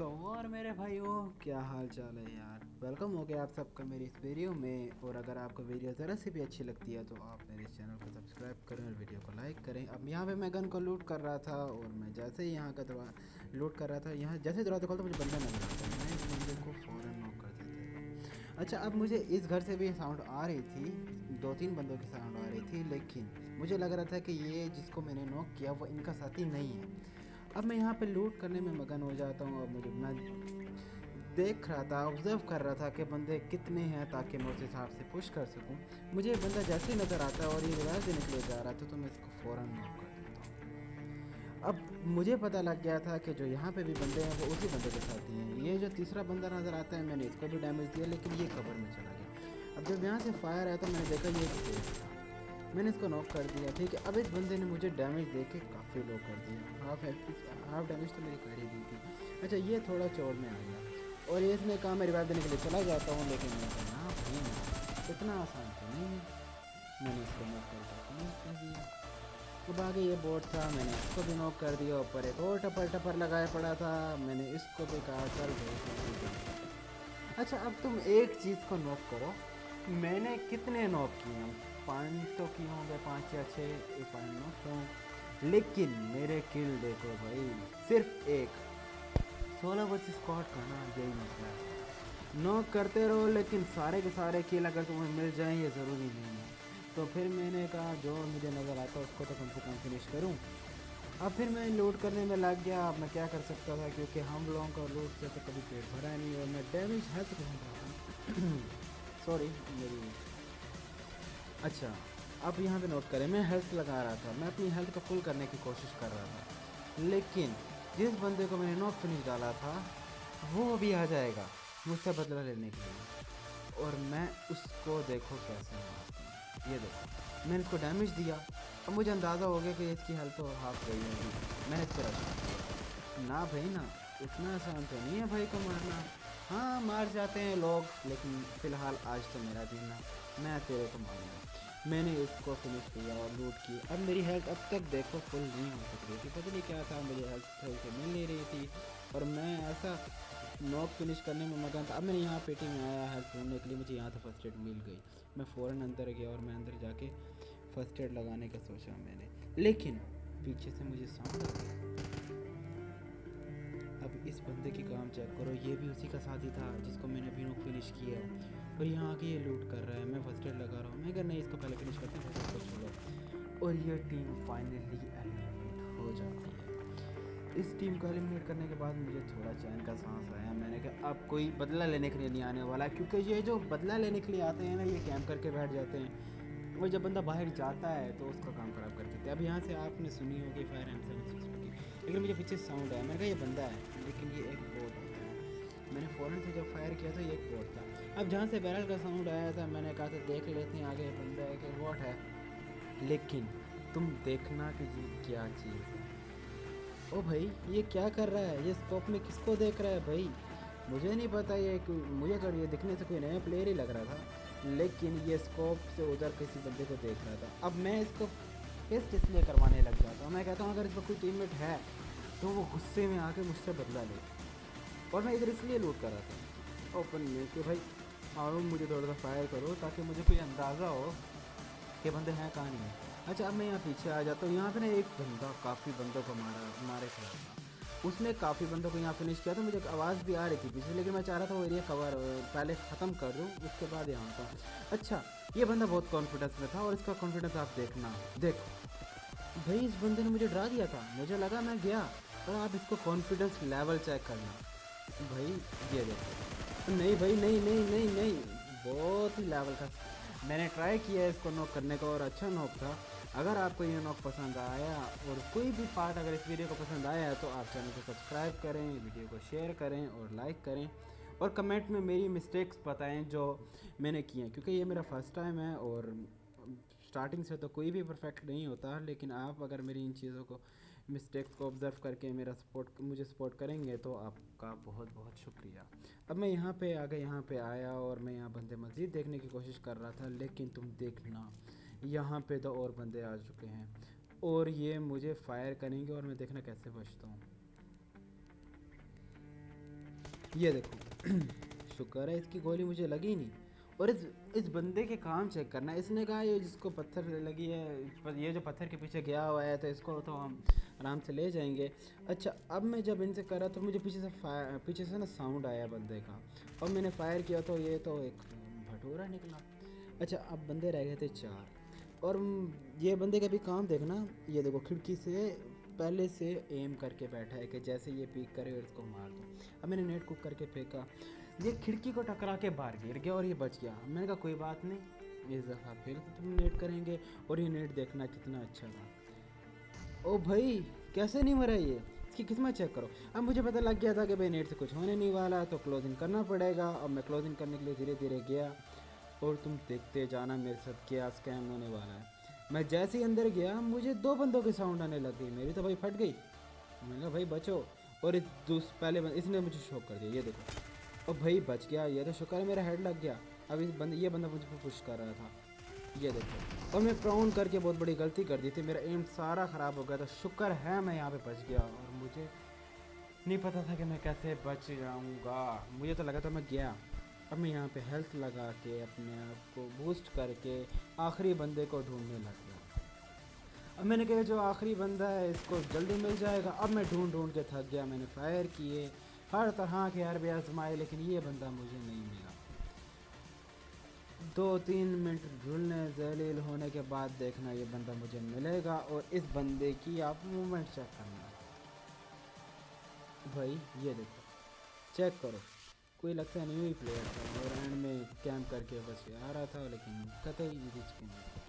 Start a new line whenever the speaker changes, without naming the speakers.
तो और मेरे भाइयों, क्या हाल चाल है यार। वेलकम हो गया आप सबका मेरी इस वीडियो में। और अगर आपको वीडियो ज़रा से भी अच्छी लगती है तो आप मेरे इस चैनल को सब्सक्राइब करें और वीडियो को लाइक करें। अब यहाँ पे मैं गन को लूट कर रहा था और मैं जैसे ही यहाँ का दरवाज़ा लूट कर रहा था, यहाँ जैसे दरवाज़ा खोलता मुझे बंदा नजर आता है। मैं इस बंदे को फ़ौरन नॉक कर देता था। अच्छा, अब मुझे इस घर से भी साउंड आ रही थी, 2-3 बंदों की साउंड आ रही थी, लेकिन मुझे लग रहा था कि ये जिसको मैंने नॉक किया वो इनका साथी नहीं है। अब मैं यहाँ पे लूट करने में मगन हो जाता हूँ। अब मैं देख रहा था, ऑब्जर्व कर रहा था कि बंदे कितने हैं ताकि मैं उस हिसाब से पुश कर सकूं। मुझे बंदा जैसे ही नज़र आता है और ये रिवाइव देने के लिए जा रहा था तो मैं इसको फ़ौरन नॉक कर देता हूँ। अब मुझे पता लग गया था कि जो यहाँ पे भी बंदे हैं वो उसी बंदे के साथ ही हैं। ये जो तीसरा बंदा नज़र आता है, मैंने इसको भी डैमेज दिया लेकिन ये कवर में चला गया। अब जब यहाँ से फायर आया तो मैंने देखा ये स्पेस था, मैंने इसको नॉक कर दिया। ठीक है, अब इस बंदे ने मुझे डैमेज दे के काफ़ी लो कर दिया। हाफ डैमेज तो मेरी कर ही दी थी। अच्छा, ये थोड़ा चोट में आ गया और ये इसने कहा मैं रिवाइव देने के लिए चला जाता हूँ, लेकिन मैं कहा ना भाई ना, इतना आसान तो नहीं है। मैंने इसको नॉक कर दिया। अब आगे ये बोर्ड था, मैंने इसको भी नॉक कर दिया। ऊपर एक और टपर टपर लगाया पड़ा था, मैंने इसको भी कहा चल भाई। अच्छा, अब तुम एक चीज़ को नोट करो, मैंने कितने नॉक किए हैं? 5 तो किए होंगे, 5 या 6, if I am not wrong. लेकिन मेरे किल देखो भाई, सिर्फ एक। 16 वर्सेस स्क्वाड का ना, यही मसला है। नॉक करते रहो लेकिन सारे के सारे किल अगर तुम्हें मिल जाएं ये ज़रूरी नहीं है। तो फिर मैंने कहा जो मुझे नज़र आता उसको तो कम से कम फिनिश करूँ। अब फिर मैं लूट करने में लग गया। अब मैं क्या कर सकता था, क्योंकि हम लोगों का लूट से तो कभी पेट भरा नहीं और मैं डैमेज हेल्थ ढूंढ रहा था। सॉरी मेरी। अच्छा, अब यहाँ पे नोट करें, मैं हेल्थ लगा रहा था, मैं अपनी हेल्थ को फुल करने की कोशिश कर रहा था, लेकिन जिस बंदे को मैंने नॉक फिनिश डाला था वो भी आ जाएगा मुझसे बदला लेने के लिए। और मैं उसको देखो कैसे मारता हूँ, ये देखो मैंने इसको डैमेज दिया। अब मुझे अंदाज़ा हो गया कि इसकी हेल्थ तो हाफ गई होगी। मैंने इस पर रश किया। ना भाई ना, इतना आसान तो नहीं है भाई को मारना। हाँ, मार जाते हैं लोग, लेकिन फ़िलहाल आज तो मेरा दिन है, मैं तेरे को मारूंगा। मैंने इसको फिनिश किया और लूट की। अब मेरी हेल्थ अब तक देखो फुल नहीं हो सक रही थी, पता नहीं क्या था, मुझे हेल्थ सही से मिल नहीं रही थी और मैं ऐसा नॉक फिनिश करने में मगन था। अब मैंने यहाँ पेटी में आया हेल्थ ढूंढने के लिए, मुझे यहाँ से फर्स्ट एड मिल गई। मैं फ़ौरन अंदर गया और मैं अंदर जाके फर्स्ट एड लगाने का सोचा मैंने, लेकिन पीछे से मुझे साउंड आ गया। अब इस बंदे की काम चेक करो, ये भी उसी का साथी था जिसको मैंने अभी नॉक फिनिश किया है और यहाँ आके ये लूट कर रहा है। मैं फर्स्ट एड लगा रहा हूँ, मैं अगर नहीं इसको पहले फिनिश करते हैं फिर इसको छोड़ो। और ये टीम फाइनली एलिमिनेट हो जाती है। इस टीम को एलिमिनेट करने के बाद मुझे थोड़ा चैन का सांस आया। मैंने कहा अब कोई बदला लेने के लिए नहीं आने वाला, क्योंकि ये जो बदला लेने के लिए आते हैं ना, ये कैंप करके बैठ जाते हैं और जब बंदा बाहर जाता है तो उसका काम ख़राब कर देते हैं। अब यहाँ से आपने सुनी होगी फायर एम 762 की, लेकिन मुझे पीछे साउंड आया। मैंने कहा ये बंदा है, लेकिन ये एक बोट था। मैंने फ़ौरन से जब फायर किया था ये एक बोट था। अब जहाँ से बैरल का साउंड आया था मैंने कहा था देख लेते हैं आगे बंदा है कि बोट है, लेकिन तुम देखना कि ये क्या चीज़ है। ओ भाई, ये क्या कर रहा है, ये स्कोप में किसको देख रहा है भाई? मुझे नहीं पता, ये मुझे तो ये दिखने से कोई नया प्लेयर ही लग रहा था, लेकिन ये स्कोप से उधर किसी बंदे को देख रहा था। अब मैं इसको टेस्ट इसलिए करवाने लग जाता हूँ, मैं कहता हूँ अगर इसका कोई टीममेट है तो वो गुस्से में आके मुझसे बदला ले। और मैं इधर इसलिए लूट कर रहा था ओपन में कि भाई आओ मुझे थोड़ा सा फायर करो ताकि मुझे कोई अंदाज़ा हो कि बंदे हैं कहाँ नहीं है। अच्छा, अब मैं यहाँ पीछे आ जाता हूँ। यहाँ पे ना एक बंदा काफ़ी बंदों को मारे खड़ा था, उसने काफ़ी बंदों को यहाँ फिनिश किया था। मुझे आवाज़ भी आ रही थी पीछे, लेकिन मैं चाह रहा था वो एरिया कवर पहले ख़त्म कर दूँ उसके बाद यहाँ का। अच्छा, ये बंदा बहुत कॉन्फिडेंस में था और इसका कॉन्फिडेंस आप देखना, देखो भाई इस बंदे ने मुझे डरा दिया था, मुझे लगा मैं गया। और आप इसको कॉन्फिडेंस लेवल चेक करना भाई, ये देखो। नहीं भाई, नहीं नहीं नहीं नहीं, बहुत ही लेवल का। मैंने ट्राई किया है इसको नॉक करने का और अच्छा नॉक था। अगर आपको ये नॉक पसंद आया और कोई भी पार्ट अगर इस वीडियो को पसंद आया है तो आप चैनल को सब्सक्राइब करें, वीडियो को शेयर करें और लाइक करें और कमेंट में मेरी मिस्टेक्स बताएं जो मैंने किए हैं, क्योंकि ये मेरा फर्स्ट टाइम है और स्टार्टिंग से तो कोई भी परफेक्ट नहीं होता। लेकिन आप अगर मेरी इन चीज़ों को मिस्टेक्स को ऑब्ज़र्व करके मेरा मुझे सपोर्ट करेंगे तो आपका बहुत बहुत शुक्रिया। अब मैं यहाँ पे आगे यहाँ पे आया और मैं यहाँ बंदे मज़ीद देखने की कोशिश कर रहा था, लेकिन तुम देखना यहाँ पे तो और बंदे आ चुके हैं और ये मुझे फायर करेंगे और मैं देखना कैसे बचता हूँ। ये देखो शुक्र है इसकी गोली मुझे लगी नहीं। और इस बंदे के काम चेक करना, इसने कहा ये जिसको पत्थर लगी है, ये जो पत्थर के पीछे गया हुआ है, तो इसको तो हम आराम से ले जाएंगे। अच्छा, अब मैं जब इनसे करा तो मुझे पीछे से ना साउंड आया बंदे का, और मैंने फायर किया तो ये तो एक भटूरा निकला। अच्छा, अब बंदे रह गए थे 4। और ये बंदे का भी काम देखना, ये देखो खिड़की से पहले से एम करके बैठा है कि जैसे ये पीक करे और इसको मार दो। अब मैंने नेट कुक करके फेंका, ये खिड़की को टकरा के बाहर गिर गया और ये बच गया। मैंने कहा कोई बात नहीं, इस दफ़ा फिर तुम नेट करेंगे। और ये नेट देखना कितना अच्छा था। ओ भाई, कैसे नहीं मरा ये, इसकी किस्मत चेक करो। अब मुझे पता लग गया था कि भाई नेट से कुछ होने नहीं वाला, तो क्लोजिंग करना पड़ेगा। अब मैं क्लोजिंग करने के लिए धीरे धीरे गया, और तुम देखते जाना मेरे साथ क्या स्कैम होने वाला है। मैं जैसे ही अंदर गया, मुझे 2 बंदों की साउंड आने लग गई, मेरी तो भाई फट गई। मैंने कहा भाई बचो। और पहले इसने मुझे शॉक कर दिया, ये देखो। और भाई बच गया, ये तो शुक्र है मेरा हेड लग गया। अब ये बंदा मुझे पे पुश कर रहा था, ये देखो। और मैं प्राउन करके बहुत बड़ी गलती कर दी थी, मेरा एम सारा ख़राब हो गया था। शुक्र है मैं यहाँ पे बच गया, और मुझे नहीं पता था कि मैं कैसे बच जाऊँगा। मुझे तो लगा था मैं गया। अब मैं यहाँ पे हेल्थ लगा के अपने आप को बूस्ट करके आखिरी बंदे को ढूंढने लग गया। अब मैंने कहा जो आखिरी बंदा है इसको जल्दी मिल जाएगा। अब मैं ढूंढ ढूंढ के थक गया, मैंने फायर किए, हर तरह के हरबे आजमाए, लेकिन ये बंदा मुझे नहीं मिला। 2-3 मिनट ढूंढने जलील होने के बाद देखना ये बंदा मुझे मिलेगा, और इस बंदे की आप मूवमेंट चेक करना। भाई ये देखो, चेक करो, कोई लगता नहीं हुई प्लेयर था, और एंड में कैंप करके बस आ रहा था, लेकिन कतई रिस्क नहीं।